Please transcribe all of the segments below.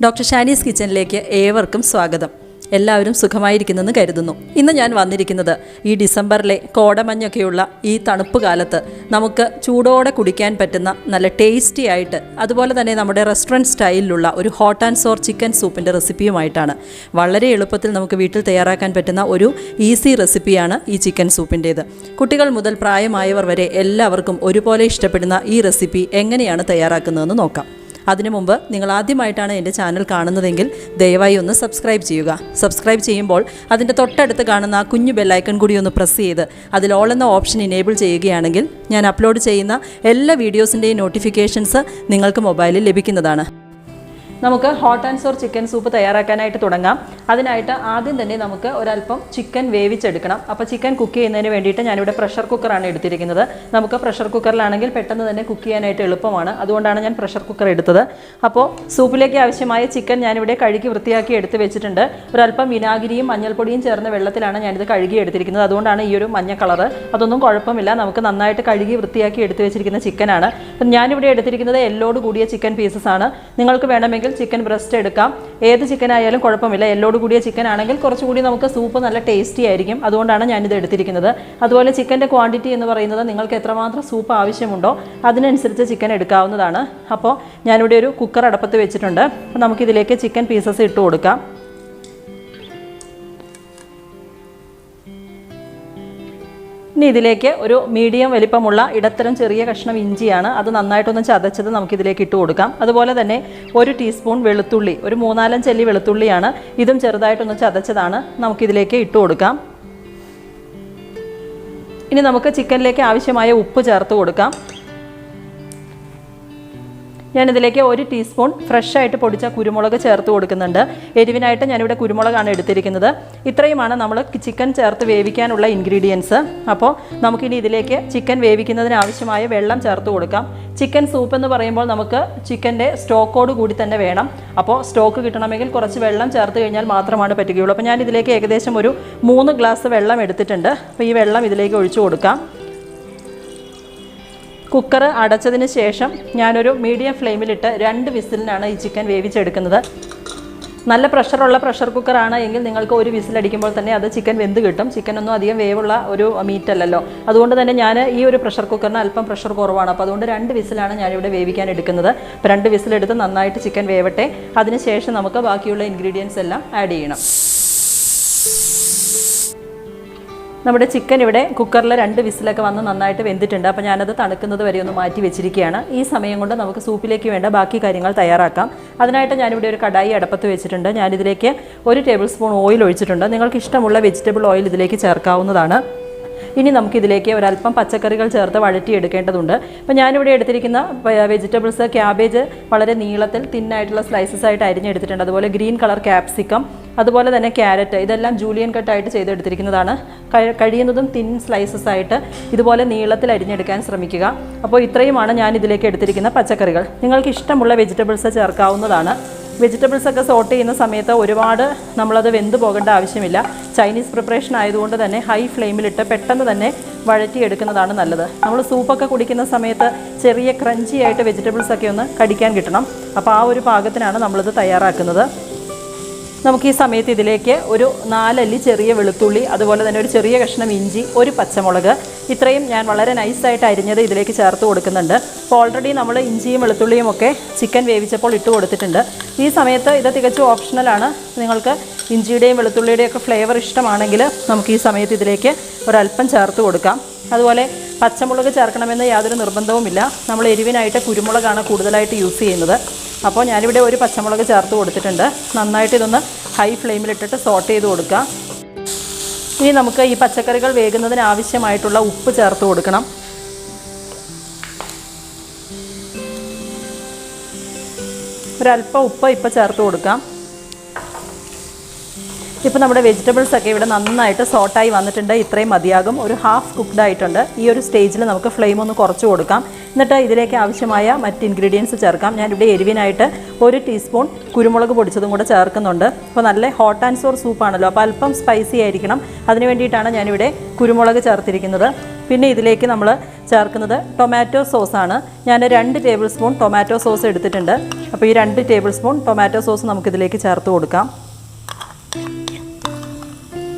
Doctor Shani's കിച്ചണിലേക്ക് ഏവർക്കും സ്വാഗതം. എല്ലാവരും സുഖമായിരിക്കുന്നെന്ന് കരുതുന്നു. ഇന്ന് ഞാൻ വന്നിരിക്കുന്നത് ഈ ഡിസംബറിലെ കോടമഞ്ഞൊക്കെയുള്ള ഈ തണുപ്പ് കാലത്ത് നമുക്ക് ചൂടോടെ കുടിക്കാൻ പറ്റുന്ന നല്ല ടേസ്റ്റി ആയിട്ട് അതുപോലെ തന്നെ നമ്മുടെ റെസ്റ്റോറൻറ്റ് സ്റ്റൈലിലുള്ള ഒരു ഹോട്ട് ആൻഡ് സോർ ചിക്കൻ സൂപ്പിൻ്റെ റെസിപ്പിയുമായിട്ടാണ്. വളരെ എളുപ്പത്തിൽ നമുക്ക് വീട്ടിൽ തയ്യാറാക്കാൻ പറ്റുന്ന ഒരു ഈസി റെസിപ്പിയാണ് ഈ ചിക്കൻ സൂപ്പിൻ്റേത്. കുട്ടികൾ മുതൽ പ്രായമായവർ വരെ എല്ലാവർക്കും ഒരുപോലെ ഇഷ്ടപ്പെടുന്ന ഈ റെസിപ്പി എങ്ങനെയാണ് തയ്യാറാക്കുന്നതെന്ന് നോക്കാം. അതിനു മുമ്പ് നിങ്ങൾ ആദ്യമായിട്ടാണ് എൻ്റെ ചാനൽ കാണുന്നതെങ്കിൽ ദയവായി ഒന്ന് സബ്സ്ക്രൈബ് ചെയ്യുക. സബ്സ്ക്രൈബ് ചെയ്യുമ്പോൾ അതിൻ്റെ തൊട്ടടുത്ത് കാണുന്ന ആ കുഞ്ഞു ബെല്ലൈക്കൺ കൂടി ഒന്ന് പ്രസ് ചെയ്ത് അതിൽ ഓൾ എന്ന ഓപ്ഷൻ ഇനേബിൾ ചെയ്യുകയാണെങ്കിൽ ഞാൻ അപ്ലോഡ് ചെയ്യുന്ന എല്ലാ വീഡിയോസിൻ്റെയും നോട്ടിഫിക്കേഷൻസ് നിങ്ങൾക്ക് മൊബൈലിൽ ലഭിക്കുന്നതാണ്. നമുക്ക് hot and sour chicken soup തയ്യാറാക്കാനായിട്ട് തുടങ്ങാം. അതിനായിട്ട് ആദ്യം തന്നെ നമുക്ക് ഒരല്പം ചിക്കൻ വേവിച്ചെടുക്കണം. അപ്പോൾ ചിക്കൻ കുക്ക് ചെയ്യുന്നതിന് വേണ്ടിയിട്ട് ഞാനിവിടെ പ്രഷർ കുക്കറാണ് എടുത്തിരിക്കുന്നത്. നമുക്ക് പ്രഷർ കുക്കറിലാണെങ്കിൽ പെട്ടെന്ന് തന്നെ കുക്ക് ചെയ്യാനായിട്ട് എളുപ്പമാണ്. അതുകൊണ്ടാണ് ഞാൻ പ്രഷർ കുക്കർ എടുത്തത്. അപ്പോൾ സൂപ്പിലേക്ക് ആവശ്യമായ ചിക്കൻ ഞാനിവിടെ കഴുകി വൃത്തിയാക്കി എടുത്ത് വെച്ചിട്ടുണ്ട്. ഒരല്പം വിനാഗിരിയും മഞ്ഞൾപ്പൊടിയും ചേർന്ന വെള്ളത്തിലാണ് ഞാനിത് കഴുകി എടുത്തിരിക്കുന്നത്. അതുകൊണ്ടാണ് ഈ ഒരു മഞ്ഞ കളറ്. അതൊന്നും കുഴപ്പമില്ല, നമുക്ക് നന്നായിട്ട് കഴുകി വൃത്തിയാക്കി എടുത്ത് വെച്ചിരിക്കുന്ന ചിക്കനാണ്. അപ്പം ഞാനിവിടെ എടുത്തിരിക്കുന്നത് എല്ലോട് കൂടിയ ചിക്കൻ പീസസ് ആണ്. നിങ്ങൾക്ക് വേണമെങ്കിൽ ചിക്കൻ ബ്രസ്റ്റ് എടുക്കാം. ഏത് ചിക്കൻ ആയാലും കുഴപ്പമില്ല. എല്ലോട് കൂടിയ ചിക്കൻ ആണെങ്കിൽ കുറച്ചുകൂടി നമുക്ക് സൂപ്പ് നല്ല ടേസ്റ്റി ആയിരിക്കും. അതുകൊണ്ടാണ് ഞാനിത് എടുത്തിരിക്കുന്നത്. അതുപോലെ ചിക്കൻ്റെ ക്വാണ്ടിറ്റി എന്ന് പറയുന്നത് നിങ്ങൾക്ക് എത്രമാത്രം സൂപ്പ് ആവശ്യമുണ്ടോ അതിനനുസരിച്ച് ചിക്കൻ എടുക്കാവുന്നതാണ്. അപ്പോൾ ഞാനിവിടെ ഒരു കുക്കർ അടപ്പത്ത് വെച്ചിട്ടുണ്ട്. അപ്പോൾ നമുക്കിതിലേക്ക് ചിക്കൻ പീസസ് ഇട്ട് കൊടുക്കാം. ഇനി ഇതിലേക്ക് ഒരു മീഡിയം വലിപ്പമുള്ള ഇടത്തരം ചെറിയ കഷ്ണം ഇഞ്ചിയാണ്. അത് നന്നായിട്ടൊന്ന് ചതച്ചത് നമുക്കിതിലേക്ക് ഇട്ട് കൊടുക്കാം. അതുപോലെ തന്നെ 1 ടീസ്പൂൺ വെളുത്തുള്ളി, ഒരു 3-4 അല്ലി വെളുത്തുള്ളിയാണ്. ഇതും ചെറുതായിട്ടൊന്ന് ചതച്ചതാണ്. നമുക്കിതിലേക്ക് ഇട്ട് കൊടുക്കാം. ഇനി നമുക്ക് ചിക്കനിലേക്ക് ആവശ്യമായ ഉപ്പ് ചേർത്ത് കൊടുക്കാം. ഞാനിതിലേക്ക് 1 ടീസ്പൂൺ ഫ്രഷായിട്ട് പൊടിച്ച കുരുമുളക് ചേർത്ത് കൊടുക്കുന്നുണ്ട്. എരിവിനായിട്ട് ഞാനിവിടെ കുരുമുളകാണ് എടുത്തിരിക്കുന്നത്. ഇത്രയുമാണ് നമ്മൾ ചിക്കൻ ചേർത്ത് വേവിക്കാനുള്ള ഇൻഗ്രീഡിയൻസ്. അപ്പോൾ നമുക്കിനി ഇതിലേക്ക് ചിക്കൻ വേവിക്കുന്നതിന് ആവശ്യമായ വെള്ളം ചേർത്ത് കൊടുക്കാം. ചിക്കൻ സൂപ്പ് എന്ന് പറയുമ്പോൾ നമുക്ക് ചിക്കൻ്റെ സ്റ്റോക്കോട് കൂടി തന്നെ വേണം. അപ്പോൾ സ്റ്റോക്ക് കിട്ടണമെങ്കിൽ കുറച്ച് വെള്ളം ചേർത്ത് കഴിഞ്ഞാൽ മാത്രമാണ് പറ്റുകയുള്ളൂ. അപ്പോൾ ഞാനിതിലേക്ക് ഏകദേശം ഒരു 3 ഗ്ലാസ് വെള്ളം എടുത്തിട്ടുണ്ട്. അപ്പോൾ ഈ വെള്ളം ഇതിലേക്ക് ഒഴിച്ചു കൊടുക്കാം. കുക്കർ അടച്ചതിന് ശേഷം ഞാനൊരു മീഡിയം ഫ്ലെയിമിലിട്ട് 2 വിസിലിനാണ് ഈ ചിക്കൻ വേവിച്ചെടുക്കുന്നത്. നല്ല പ്രഷറുള്ള പ്രഷർ കുക്കറാണ് എങ്കിൽ നിങ്ങൾക്ക് 1 വിസിലടിക്കുമ്പോൾ തന്നെ അത് ചിക്കൻ വെന്ത് കിട്ടും. ചിക്കനൊന്നും അധികം വേവുള്ള ഒരു മീറ്റ് അല്ലല്ലോ. അതുകൊണ്ട് തന്നെ ഞാൻ ഈ ഒരു പ്രഷർ കുക്കറിന് അല്പം പ്രഷർ കുറവാണ്. അപ്പോൾ അതുകൊണ്ട് 2 വിസിലാണ് ഞാനിവിടെ വേവിക്കാൻ എടുക്കുന്നത്. അപ്പോൾ 2 വിസിലെടുത്ത് നന്നായിട്ട് ചിക്കൻ വേവട്ടെ. അതിനുശേഷം നമുക്ക് ബാക്കിയുള്ള ഇൻഗ്രീഡിയൻസ് എല്ലാം ആഡ് ചെയ്യണം. നമ്മുടെ ചിക്കൻ ഇവിടെ കുക്കറിൽ 2 വിസിലൊക്കെ വന്ന് നന്നായിട്ട് വെന്തിട്ടുണ്ട്. അപ്പോൾ ഞാനത് തണുക്കുന്നത് വരെ ഒന്ന് മാറ്റി വെച്ചിരിക്കുകയാണ്. ഈ സമയം കൊണ്ട് നമുക്ക് സൂപ്പിലേക്ക് വേണ്ട ബാക്കി കാര്യങ്ങൾ തയ്യാറാക്കാം. അതിനായിട്ട് ഞാനിവിടെ ഒരു കടായി അടപ്പത്ത് വെച്ചിട്ടുണ്ട്. ഞാനിതിലേക്ക് 1 ടേബിൾ സ്പൂൺ ഓയിൽ ഒഴിച്ചിട്ടുണ്ട്. നിങ്ങൾക്ക് ഇഷ്ടമുള്ള വെജിറ്റബിൾ ഓയിൽ ഇതിലേക്ക് ചേർക്കാവുന്നതാണ്. ഇനി നമുക്കിതിലേക്ക് ഒരല്പം പച്ചക്കറികൾ ചേർത്ത് വഴറ്റിയെടുക്കേണ്ടതുണ്ട്. അപ്പോൾ ഞാനിവിടെ എടുത്തിരിക്കുന്ന വെജിറ്റബിൾസ്, ക്യാബേജ് വളരെ നീളത്തിൽ തിന്നായിട്ടുള്ള സ്ലൈസസ് ആയിട്ട് അരിഞ്ഞെടുത്തിട്ടുണ്ട്. അതുപോലെ ഗ്രീൻ കളർ ക്യാപ്സിക്കം, അതുപോലെ തന്നെ ക്യാരറ്റ്, ഇതെല്ലാം ജൂലിയൻ കട്ടായിട്ട് ചെയ്തെടുത്തിരിക്കുന്നതാണ്. കഴിയുന്നതും തിൻ സ്ലൈസസ് ആയിട്ട് ഇതുപോലെ നീളത്തിൽ അരിഞ്ഞെടുക്കാൻ ശ്രമിക്കുക. അപ്പോൾ ഇത്രയുമാണ് ഞാൻ ഇതിലേക്ക് എടുത്തിരിക്കുന്ന പച്ചക്കറികൾ. നിങ്ങൾക്ക് ഇഷ്ടമുള്ള വെജിറ്റബിൾസ് ചേർക്കാവുന്നതാണ്. വെജിറ്റബിൾസൊക്കെ സോട്ട് ചെയ്യുന്ന സമയത്ത് ഒരുപാട് നമ്മളത് വെന്ത് പോകേണ്ട ആവശ്യമില്ല. ചൈനീസ് പ്രിപ്പറേഷൻ ആയതുകൊണ്ട് തന്നെ ഹൈ ഫ്ലെയിമിലിട്ട് പെട്ടെന്ന് തന്നെ വഴറ്റിയെടുക്കുന്നതാണ് നല്ലത്. നമ്മൾ സൂപ്പൊക്കെ കുടിക്കുന്ന സമയത്ത് ചെറിയ ക്രഞ്ചി ആയിട്ട് വെജിറ്റബിൾസൊക്കെ ഒന്ന് കടിക്കാൻ കിട്ടണം. അപ്പോൾ ആ ഒരു പാകത്തിനാണ് നമ്മളിത് തയ്യാറാക്കുന്നത്. നമുക്ക് ഈ സമയത്ത് ഇതിലേക്ക് ഒരു 4 അല്ലി ചെറിയ വെളുത്തുള്ളി, അതുപോലെ തന്നെ ഒരു ചെറിയ കഷ്ണം ഇഞ്ചി, 1 പച്ചമുളക്, ഇത്രയും ഞാൻ വളരെ നൈസായിട്ട് അരിഞ്ഞത് ഇതിലേക്ക് ചേർത്ത് കൊടുക്കുന്നുണ്ട്. അപ്പോൾ ഓൾറെഡി നമ്മൾ ഇഞ്ചിയും വെളുത്തുള്ളിയും ഒക്കെ ചിക്കൻ വേവിച്ചപ്പോൾ ഇട്ട് കൊടുത്തിട്ടുണ്ട്. ഈ സമയത്ത് ഇത് തികച്ചും ഓപ്ഷണലാണ്. നിങ്ങൾക്ക് ഇഞ്ചിയുടെയും വെളുത്തുള്ളിയുടെയും ഒക്കെ ഫ്ലേവർ ഇഷ്ടമാണെങ്കിൽ നമുക്ക് ഈ സമയത്ത് ഇതിലേക്ക് ഒരല്പം ചേർത്ത് കൊടുക്കാം. അതുപോലെ പച്ചമുളക് ചേർക്കണമെന്ന് യാതൊരു നിർബന്ധവുമില്ല. നമ്മൾ എരിവിനായിട്ട് കുരുമുളകാണ് കൂടുതലായിട്ട് യൂസ് ചെയ്യുന്നത്. അപ്പോൾ ഞാനിവിടെ 1 പച്ചമുളക് ചേർത്ത് കൊടുത്തിട്ടുണ്ട്. നന്നായിട്ട് ഇതൊന്ന് ഹൈ ഫ്ലെയിമിലിട്ടിട്ട് സോട്ട് ചെയ്ത് കൊടുക്കാം. ഇനി നമുക്ക് ഈ പച്ചക്കറികൾ വേകുന്നതിന് ആവശ്യമായിട്ടുള്ള ഉപ്പ് ചേർത്ത് കൊടുക്കണം. ഒരല്പം ഉപ്പ് ഇപ്പോൾ ചേർത്ത് കൊടുക്കാം. ഇപ്പോൾ നമ്മുടെ വെജിറ്റബിൾസ് ഒക്കെ ഇവിടെ നന്നായിട്ട് സോട്ടായി വന്നിട്ടുണ്ട്. ഇത്രയും മതിയാകും. ഒരു ഹാഫ് കുക്ക്ഡ് ആയിട്ടുണ്ട്. ഈ ഒരു സ്റ്റേജിൽ നമുക്ക് ഫ്ലെയിം ഒന്ന് കുറച്ച് കൊടുക്കാം. എന്നിട്ട് ഇതിലേക്ക് ആവശ്യമായ മറ്റ് ഇൻഗ്രീഡിയൻസ് ചേർക്കാം. ഞാനിവിടെ എരിവിനായിട്ട് 1 ടീസ്പൂൺ കുരുമുളക് പൊടിച്ചതും കൂടെ ചേർക്കുന്നുണ്ട്. അപ്പോൾ നല്ല ഹോട്ട് ആൻഡ് സോർ സൂപ്പാണല്ലോ, അപ്പോൾ അല്പം സ്പൈസി ആയിരിക്കണം. അതിന് വേണ്ടിയിട്ടാണ് ഞാനിവിടെ കുരുമുളക് ചേർത്തിരിക്കുന്നത്. പിന്നെ ഇതിലേക്ക് നമ്മൾ ചേർക്കുന്നത് ടൊമാറ്റോ സോസാണ്. ഞാൻ 2 ടേബിൾ സ്പൂൺ ടൊമാറ്റോ സോസ് എടുത്തിട്ടുണ്ട്. അപ്പോൾ ഈ 2 ടേബിൾ സ്പൂൺ ടൊമാറ്റോ സോസ് നമുക്കിതിലേക്ക് ചേർത്ത് കൊടുക്കാം.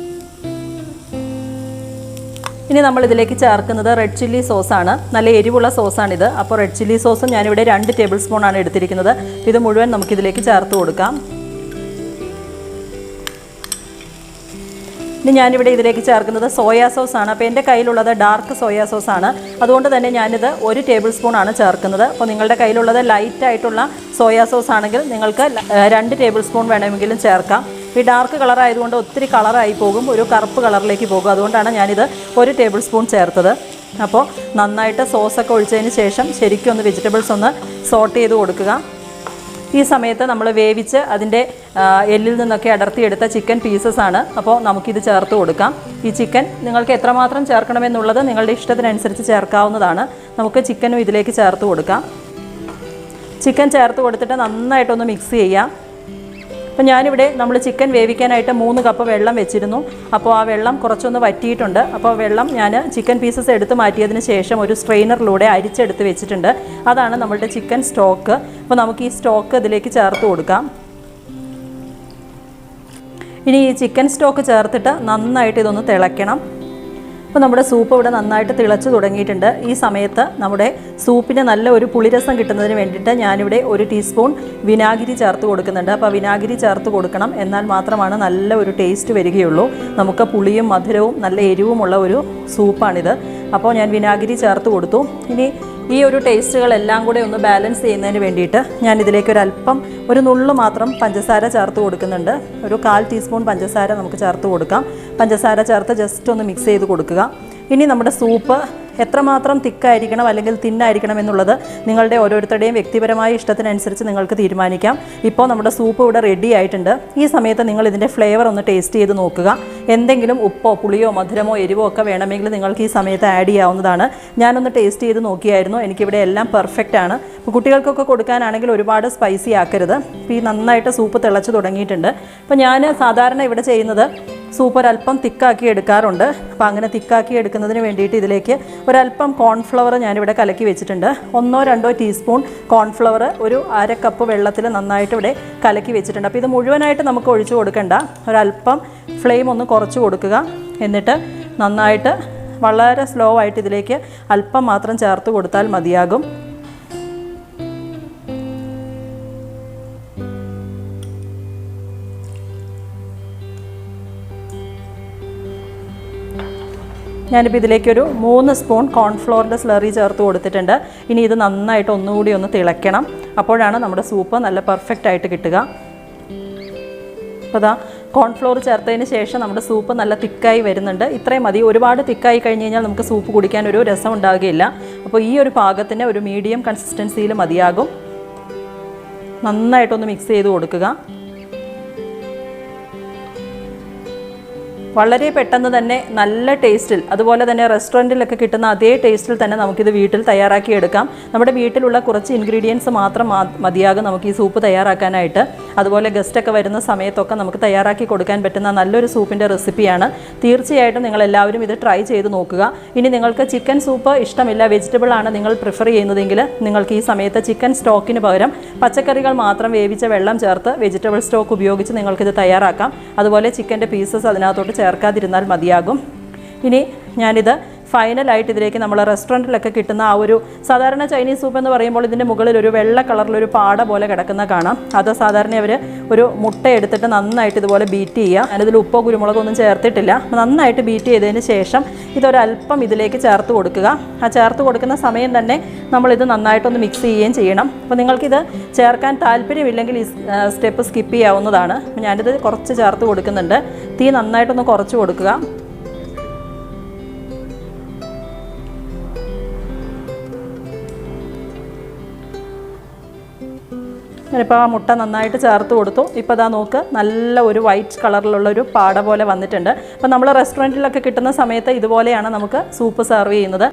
ഇനി നമ്മൾ ഇതിലേക്ക് ചേർക്കുന്നത് റെഡ് ചില്ലി സോസാണ്. നല്ല എരിവുള്ള സോസാണിത്. അപ്പോൾ റെഡ് ചില്ലി സോസും ഞാനിവിടെ 2 ടേബിൾ സ്പൂൺ ആണ് എടുത്തിരിക്കുന്നത്. ഇത് മുഴുവൻ നമുക്കിതിലേക്ക് ചേർത്ത് കൊടുക്കാം. ഇനി ഞാനിവിടെ ഇതിലേക്ക് ചേർക്കുന്നത് സോയാ സോസാണ്. അപ്പോൾ എൻ്റെ കയ്യിലുള്ളത് ഡാർക്ക് സോയാ സോസാണ്. അതുകൊണ്ട് തന്നെ ഞാനിത് 1 ടേബിൾ സ്പൂൺ ആണ് ചേർക്കുന്നത്. അപ്പോൾ നിങ്ങളുടെ കയ്യിലുള്ളത് ലൈറ്റ് ആയിട്ടുള്ള സോയാ സോസ് ആണെങ്കിൽ നിങ്ങൾക്ക് 2 ടേബിൾ സ്പൂൺ വേണമെങ്കിലും ചേർക്കാം. ഈ ഡാർക്ക് കളർ ആയതുകൊണ്ട് ഒത്തിരി കളറായി പോകും, ഒരു കറുപ്പ് കളറിലേക്ക് പോകും. അതുകൊണ്ടാണ് ഞാനിത് 1 ടേബിൾ സ്പൂൺ ചേർത്തത്. അപ്പോൾ നന്നായിട്ട് സോസൊക്കെ ഒഴിച്ചതിന് ശേഷം ശരിക്കും ഒന്ന് വെജിറ്റബിൾസ് ഒന്ന് സോട്ട് ചെയ്ത് കൊടുക്കുക. ഈ സമയത്ത് നമ്മൾ വേവിച്ച് അതിൻ്റെ എല്ലിൽ നിന്നൊക്കെ അടർത്തിയെടുത്ത ചിക്കൻ പീസസ് ആണ്. അപ്പോൾ നമുക്കിത് ചേർത്ത് കൊടുക്കാം. ഈ ചിക്കൻ നിങ്ങൾക്ക് എത്രമാത്രം ചേർക്കണമെന്നുള്ളത് നിങ്ങളുടെ ഇഷ്ടത്തിനനുസരിച്ച് ചേർക്കാവുന്നതാണ്. നമുക്ക് ചിക്കനും ഇതിലേക്ക് ചേർത്ത് കൊടുക്കാം. ചിക്കൻ ചേർത്ത് കൊടുത്തിട്ട് നന്നായിട്ടൊന്ന് മിക്സ് ചെയ്യാം. അപ്പോൾ ഞാനിവിടെ നമ്മൾ ചിക്കൻ വേവിക്കാനായിട്ട് 3 കപ്പ് വെള്ളം വെച്ചിരുന്നു. അപ്പോൾ ആ വെള്ളം കുറച്ചൊന്ന് വറ്റിയിട്ടുണ്ട്. അപ്പോൾ വെള്ളം ഞാൻ ചിക്കൻ പീസസ് എടുത്ത് മാറ്റിയതിന് ശേഷം ഒരു സ്ട്രെയിനറിലൂടെ അരിച്ചെടുത്ത് വെച്ചിട്ടുണ്ട്. അതാണ് നമ്മളുടെ ചിക്കൻ സ്റ്റോക്ക്. അപ്പോൾ നമുക്ക് ഈ സ്റ്റോക്ക് ഇതിലേക്ക് ചേർത്ത് കൊടുക്കാം. ഇനി ഈ ചിക്കൻ സ്റ്റോക്ക് ചേർത്തിട്ട് നന്നായിട്ട് ഇതൊന്ന് തിളയ്ക്കണം. അപ്പോൾ നമ്മുടെ സൂപ്പ് ഇവിടെ നന്നായിട്ട് തിളച്ച് തുടങ്ങിയിട്ടുണ്ട്. ഈ സമയത്ത് നമ്മുടെ സൂപ്പിന് നല്ല ഒരു പുളിരസം കിട്ടുന്നതിന് വേണ്ടിയിട്ട് ഞാനിവിടെ 1 ടീസ്പൂൺ വിനാഗിരി ചേർത്ത് കൊടുക്കുന്നുണ്ട്. അപ്പോൾ വിനാഗിരി ചേർത്ത് കൊടുക്കണം. എന്നാൽ മാത്രമാണ് നല്ല ഒരു ടേസ്റ്റ് വരികയുള്ളൂ. നമുക്ക് പുളിയും മധുരവും നല്ല എരിവുമുള്ള ഒരു സൂപ്പാണിത്. അപ്പോൾ ഞാൻ വിനാഗിരി ചേർത്ത് കൊടുത്തു. ഇനി ഈ ഒരു ടേസ്റ്റുകളെല്ലാം കൂടെ ഒന്ന് ബാലൻസ് ചെയ്യുന്നതിന് വേണ്ടിയിട്ട് ഞാൻ ഇതിലേക്ക് ഒരു നുള്ളു മാത്രം പഞ്ചസാര ചേർത്ത് കൊടുക്കുന്നുണ്ട്. ഒരു 1/4 ടീസ്പൂൺ പഞ്ചസാര നമുക്ക് ചേർത്ത് കൊടുക്കാം. പഞ്ചസാര ചേർത്ത് ജസ്റ്റ് ഒന്ന് മിക്സ് ചെയ്ത് കൊടുക്കുക. ഇനി നമ്മുടെ സൂപ്പ് എത്രമാത്രം തിക്കായിരിക്കണം അല്ലെങ്കിൽ തിന്നായിരിക്കണം എന്നുള്ളത് നിങ്ങളുടെ ഓരോരുത്തരുടെയും വ്യക്തിപരമായ ഇഷ്ടത്തിനനുസരിച്ച് നിങ്ങൾക്ക് തീരുമാനിക്കാം. ഇപ്പോൾ നമ്മുടെ സൂപ്പ് ഇവിടെ റെഡി ആയിട്ടുണ്ട്. ഈ സമയത്ത് നിങ്ങൾ ഇതിൻ്റെ ഫ്ലേവർ ഒന്ന് ടേസ്റ്റ് ചെയ്ത് നോക്കുക. എന്തെങ്കിലും ഉപ്പോ പുളിയോ മധുരമോ എരിവോ ഒക്കെ വേണമെങ്കിൽ നിങ്ങൾക്ക് ഈ സമയത്ത് ആഡ് ചെയ്യാവുന്നതാണ്. ഞാനൊന്ന് ടേസ്റ്റ് ചെയ്ത് നോക്കിയായിരുന്നു. എനിക്കിവിടെ എല്ലാം പെർഫെക്റ്റ് ആണ്. അപ്പോൾ കുട്ടികൾക്കൊക്കെ കൊടുക്കാനാണെങ്കിൽ ഒരുപാട് സ്പൈസി ആക്കരുത്. ഇപ്പോൾ ഈ നന്നായിട്ട് സൂപ്പ് തിളച്ച് തുടങ്ങിയിട്ടുണ്ട്. അപ്പോൾ ഞാൻ സാധാരണ ഇവിടെ ചെയ്യുന്നത് സൂപ്പ് ഒരല്പം തിക്കാക്കി എടുക്കാറുണ്ട്. അപ്പോൾ അങ്ങനെ തിക്കാക്കി എടുക്കുന്നതിന് വേണ്ടിയിട്ട് ഇതിലേക്ക് ഒരല്പം കോൺഫ്ലവർ ഞാനിവിടെ കലക്കി വെച്ചിട്ടുണ്ട്. 1-2 ടീസ്പൂൺ കോൺഫ്ലവർ ഒരു 1/2 കപ്പ് വെള്ളത്തിൽ നന്നായിട്ട് ഇവിടെ കലക്കി വെച്ചിട്ടുണ്ട്. അപ്പോൾ ഇത് മുഴുവനായിട്ട് നമുക്ക് ഒഴിച്ചു കൊടുക്കണ്ട. ഒരല്പം ഫ്ലെയിം ഒന്ന് കുറച്ച് കൊടുക്കുക. എന്നിട്ട് നന്നായിട്ട് വളരെ സ്ലോ ആയിട്ട് ഇതിലേക്ക് അല്പം മാത്രം ചേർത്ത് കൊടുത്താൽ മതിയാകും. ഞാനിപ്പോൾ ഇതിലേക്കൊരു 3 സ്പൂൺ കോൺഫ്ലോറിൻ്റെ സ്ലറി ചേർത്ത് കൊടുത്തിട്ടുണ്ട്. ഇനി ഇത് നന്നായിട്ട് ഒന്നുകൂടി ഒന്ന് തിളയ്ക്കണം. അപ്പോഴാണ് നമ്മുടെ സൂപ്പ് നല്ല പെർഫെക്റ്റ് ആയിട്ട് കിട്ടുക. അപ്പോൾ അതാ കോൺഫ്ലോർ ചേർത്തതിന് ശേഷം നമ്മുടെ സൂപ്പ് നല്ല തിക്കായി വരുന്നുണ്ട്. ഇത്രയും മതി. ഒരുപാട് തിക്കായി കഴിഞ്ഞ് കഴിഞ്ഞാൽ നമുക്ക് സൂപ്പ് കുടിക്കാൻ ഒരു രസം ഉണ്ടാവുകയില്ല. അപ്പോൾ ഈ ഒരു പാകത്തിന് ഒരു മീഡിയം കൺസിസ്റ്റൻസിയിൽ മതിയാകും. നന്നായിട്ടൊന്ന് മിക്സ് ചെയ്ത് കൊടുക്കുക. വളരെ പെട്ടെന്ന് തന്നെ നല്ല ടേസ്റ്റിൽ, അതുപോലെ തന്നെ റെസ്റ്റോറൻറ്റിലൊക്കെ കിട്ടുന്ന അതേ ടേസ്റ്റിൽ തന്നെ നമുക്കിത് വീട്ടിൽ തയ്യാറാക്കി എടുക്കാം. നമ്മുടെ വീട്ടിലുള്ള കുറച്ച് ഇൻഗ്രീഡിയൻസ് മാത്രം മതിയാകും നമുക്ക് ഈ സൂപ്പ് തയ്യാറാക്കാനായിട്ട്. അതുപോലെ ഗസ്റ്റൊക്കെ വരുന്ന സമയത്തൊക്കെ നമുക്ക് തയ്യാറാക്കി കൊടുക്കാൻ പറ്റുന്ന നല്ലൊരു സൂപ്പിൻ്റെ റെസിപ്പിയാണ്. തീർച്ചയായിട്ടും നിങ്ങളെല്ലാവരും ഇത് ട്രൈ ചെയ്ത് നോക്കുക. ഇനി നിങ്ങൾക്ക് ചിക്കൻ സൂപ്പ് ഇഷ്ടമില്ല, വെജിറ്റബിൾ ആണ് നിങ്ങൾ പ്രിഫർ ചെയ്യുന്നതെങ്കിൽ നിങ്ങൾക്ക് ഈ സമയത്ത് ചിക്കൻ സ്റ്റോക്കിന് പകരം പച്ചക്കറികൾ മാത്രം വേവിച്ച വെള്ളം ചേർത്ത് വെജിറ്റബിൾ സ്റ്റോക്ക് ഉപയോഗിച്ച് നിങ്ങൾക്കിത് തയ്യാറാക്കാം. അതുപോലെ ചിക്കൻ്റെ പീസസ് അതിനകത്തോട്ട് ചേർക്കാതിരുന്നാൽ മതിയാകും. ഇനി ഞാനിത് ഫൈനലായിട്ട് ഇതിലേക്ക് നമ്മൾ റെസ്റ്റോറൻറ്റിലൊക്കെ കിട്ടുന്ന ആ ഒരു സാധാരണ ചൈനീസ് സൂപ്പ് എന്ന് പറയുമ്പോൾ ഇതിൻ്റെ മുകളിൽ ഒരു വെള്ള കളറിലൊരു പാട പോലെ കിടക്കുന്ന കാണാം. അത് സാധാരണ അവർ ഒരു മുട്ട എടുത്തിട്ട് നന്നായിട്ട് ഇതുപോലെ ബീറ്റ് ചെയ്യുക. ഞാനിതിൽ ഉപ്പോ കുരുമുളകോ ഒന്നും ചേർത്തിട്ടില്ല. നന്നായിട്ട് ബീറ്റ് ചെയ്തതിന് ശേഷം ഇതൊരല്പം ഇതിലേക്ക് ചേർത്ത് കൊടുക്കുക. ആ ചേർത്ത് കൊടുക്കുന്ന സമയം തന്നെ നമ്മളിത് നന്നായിട്ടൊന്ന് മിക്സ് ചെയ്യുകയും ചെയ്യണം. അപ്പോൾ നിങ്ങൾക്കിത് ചേർക്കാൻ താല്പര്യമില്ലെങ്കിൽ ഈ സ്റ്റെപ്പ് സ്കിപ്പ് ചെയ്യാവുന്നതാണ്. ഞാനിത് കുറച്ച് ചേർത്ത് കൊടുക്കുന്നുണ്ട്. തീ നന്നായിട്ടൊന്ന് കുറച്ച് കൊടുക്കുക. ഞാനിപ്പോൾ ആ മുട്ട നന്നായിട്ട് ചേർത്ത് കൊടുത്തു. ഇപ്പോൾ അതാ നോക്ക്, നല്ല ഒരു വൈറ്റ് കളറിലുള്ളൊരു പാട പോലെ വന്നിട്ടുണ്ട്. അപ്പോൾ നമ്മൾ റെസ്റ്റോറൻറ്റിലൊക്കെ കിട്ടുന്ന സമയത്ത് ഇതുപോലെയാണ് നമുക്ക് സൂപ്പ് സെർവ് ചെയ്യുന്നത്.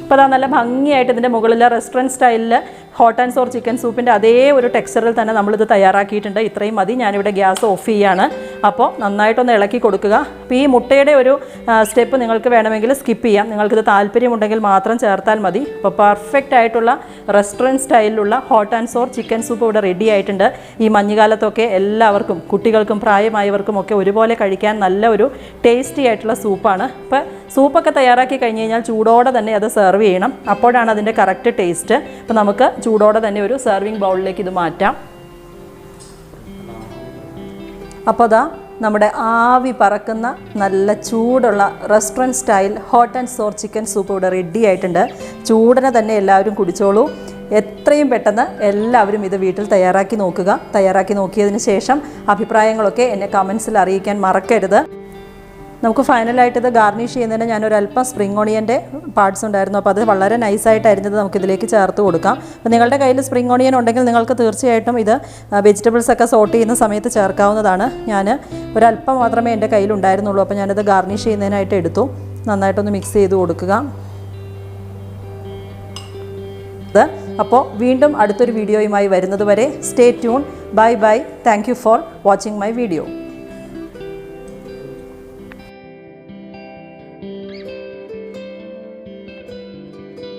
അപ്പോൾ അതാ നല്ല ഭംഗിയായിട്ട് ഇതിൻ്റെ മുകളിൽ റെസ്റ്റോറൻറ്റ് സ്റ്റൈലിൽ ഹോട്ട് ആൻഡ് സോർ ചിക്കൻ സൂപ്പിൻ്റെ അതേ ഒരു ടെക്സ്ചറിൽ തന്നെ നമ്മളിത് തയ്യാറാക്കിയിട്ടുണ്ട്. ഇത്രയും മതി. ഞാനിവിടെ ഗ്യാസ് ഓഫ് ചെയ്യാണ്. അപ്പോൾ നന്നായിട്ടൊന്ന് ഇളക്കി കൊടുക്കുക. അപ്പോൾ ഈ മുട്ടയുടെ ഒരു സ്റ്റെപ്പ് നിങ്ങൾക്ക് വേണമെങ്കിൽ സ്കിപ്പ് ചെയ്യാം. നിങ്ങൾക്കിത് താല്പര്യമുണ്ടെങ്കിൽ മാത്രം ചേർത്താൽ മതി. അപ്പോൾ പെർഫെക്റ്റ് ആയിട്ടുള്ള റെസ്റ്റോറൻറ്റ് സ്റ്റൈലിലുള്ള hot and sour chicken soup ഇവിടെ റെഡി ആയിട്ടുണ്ട്. ഈ മഞ്ഞുകാലത്തൊക്കെ എല്ലാവർക്കും, കുട്ടികൾക്കും പ്രായമായവർക്കും ഒക്കെ ഒരുപോലെ കഴിക്കാൻ നല്ല ഒരു ടേസ്റ്റി ആയിട്ടുള്ള സൂപ്പാണ്. അപ്പോൾ സൂപ്പൊക്കെ തയ്യാറാക്കി കഴിഞ്ഞ് കഴിഞ്ഞാൽ ചൂടോടെ തന്നെ അത് സെർവ് ചെയ്യണം. അപ്പോഴാണ് അതിൻ്റെ കറക്റ്റ് ടേസ്റ്റ്. അപ്പോൾ നമുക്ക് ചൂടോടെ തന്നെ ഒരു സെർവിങ് ബൗളിലേക്ക് ഇത് മാറ്റാം. അപ്പോൾ അതാ നമ്മുടെ ആവി പറക്കുന്ന നല്ല ചൂടുള്ള restaurant style hot and sour chicken soup ഇവിടെ റെഡി ആയിട്ടുണ്ട്. ചൂടനെ തന്നെ എല്ലാവരും കുടിച്ചോളൂ. എത്രയും പെട്ടെന്ന് എല്ലാവരും ഇത് വീട്ടിൽ തയ്യാറാക്കി നോക്കുക. തയ്യാറാക്കി നോക്കിയതിന് ശേഷം അഭിപ്രായങ്ങളൊക്കെ എന്നെ കമൻസിൽ അറിയിക്കാൻ മറക്കരുത്. നമുക്ക് ഫൈനലായിട്ട് ഇത് ഗാർണിഷ് ചെയ്യുന്നതിന് ഞാനൊരല്പം സ്പ്രിംഗ് ഓണിയൻ്റെ പാർട്സ് ഉണ്ടായിരുന്നു. അപ്പോൾ അത് വളരെ നൈസായിട്ട് അരിഞ്ഞത് നമുക്കിതിലേക്ക് ചേർത്ത് കൊടുക്കാം. അപ്പോൾ നിങ്ങളുടെ കയ്യിൽ സ്പ്രിംഗ് ഓണിയൻ ഉണ്ടെങ്കിൽ നിങ്ങൾക്ക് തീർച്ചയായിട്ടും ഇത് വെജിറ്റബിൾസ് ഒക്കെ സോട്ട് ചെയ്യുന്ന സമയത്ത് ചേർക്കാവുന്നതാണ്. ഞാൻ ഒരല്പം മാത്രമേ എൻ്റെ കയ്യിലുണ്ടായിരുന്നുള്ളൂ. അപ്പോൾ ഞാനിത് ഗാർണിഷ് ചെയ്യുന്നതിനായിട്ട് എടുത്തു. നന്നായിട്ടൊന്ന് മിക്സ് ചെയ്ത് കൊടുക്കുക. അപ്പോൾ വീണ്ടും അടുത്തൊരു വീഡിയോയുമായി വരുന്നത് വരെ stay tune. Bye bye. Thank you for watching my video.